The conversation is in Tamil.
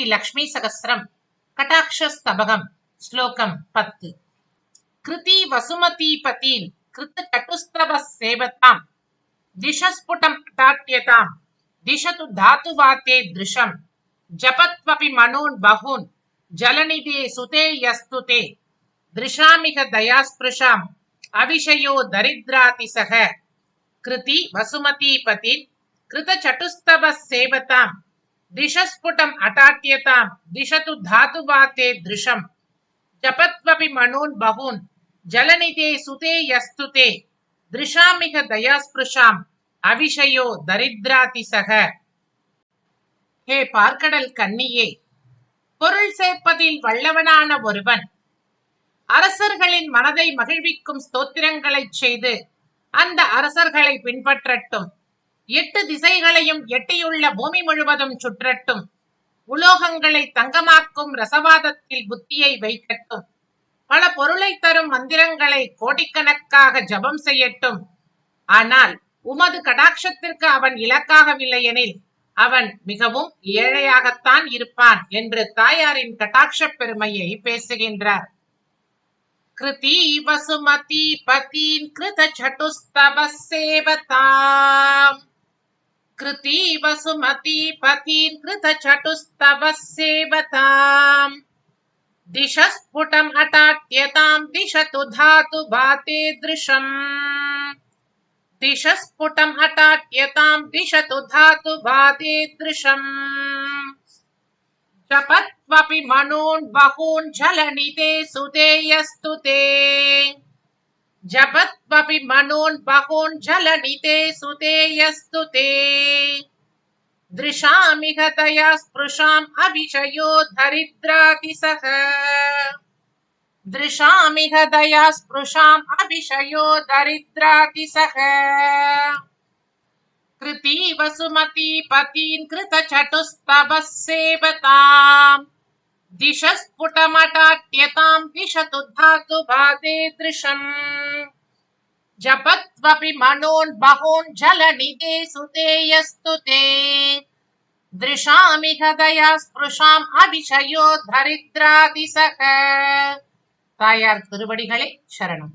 ஸ்ரீ லக்ஷ்மி சகஸ்ரம் கடாட்சஸ்தபகம் ஸ்லோகம் 10. கிருதி வசுமதி பதீன் கிருத சட்டுஸ்தவ சேவதாம் திஷஸ்புடம் அடாட்யதாம் திஷது தாதுவாதே திருஷம் ஜபத்வபி மனோன் பஹூன் ஜலநிதே சுதே யஸ்துதே திருஷாமிக தயாஸ்பிருஷாம் அவிஷயோ தரித்ராதிசக. கிருதி வசுமதி பதீன் கிருத சட்டுஸ்தவ சேவதாம் திஷஸ்புடம் அடாட்யதாம் திஷது தாதுவாதே திருஷம் ஜபத்வபி மனோன் பஹூன் ஜலநிதே சுதே யஸ்துதே திருஷாமிக தயாஸ்பிருஷாம் அவிஷயோ தரித்ராதிசக. ஹே பார்க்கடல் கன்னியே, பொருள் சேர்ப்பதில் வல்லவனான ஒருவன் அரசர்களின் மனதை மகிழ்விக்கும் ஸ்தோத்திரங்களை செய்து அந்த அரசர்களை பின்பற்றட்டும். 8 திசைகளையும் எட்டியுள்ள பூமி முழுவதும் சுற்றட்டும். உலோகங்களை தங்கமாக்கும் ரசவாதத்தில் புத்தியை வைக்கட்டும். பல பொருளை தரும் மந்திரங்களை கோடிக்கணக்காக ஜபம் செய்யட்டும். ஆனால் உமது கடாட்சத்திற்கு அவன் இலக்காகவில்லை எனில் அவன் மிகவும் ஏழையாகத்தான் இருப்பான் என்று தாயாரின் கடாட்ச பெருமையை பேசுகின்றார். கிருதி வசுமதி பதீன் கிருத சட்டுஸ்தவ சேவதாம். கிருதி வசுமதி பதீன் கிருத சட்டுஸ்தவ சேவதாம் திஷஸ்புடம் அடாட்யதாம் திஷது தாது வாதே திருஷம். திஷஸ்புடம் அடாட்யதாம் திஷது தாது வாதே திருஷம் ஜபத்வபி மனோன் பஹூன் ஜலநிதே சுதே யஸ்துதே. ஜபத்வபி மனோன் பஹூன் ஜலநிதே சுதே யஸ்துதே திருஷாமிக தயாஸ்பிருஷாம் அவிஷயோ தரித்ராதிசக. திருஷாமிக தயாஸ்பிருஷாம் அவிஷயோ தரித்ராதிசக. கிருதி வசுமதி பதீன் கிருத சட்டுஸ்தவ சேவதாம் திஷஸ்புடமடாட்யதாம் திஷது தாது வாதே திருஷம் ஜபத்வபி மனோன் பஹூன் ஜலநிதே சுதே யஸ்துதே திருஷாமிக தயாஸ்பிருஷாம் அவிஷயோ தரித்ராதிசக. தாயார் திருவடிகளே சரணம்.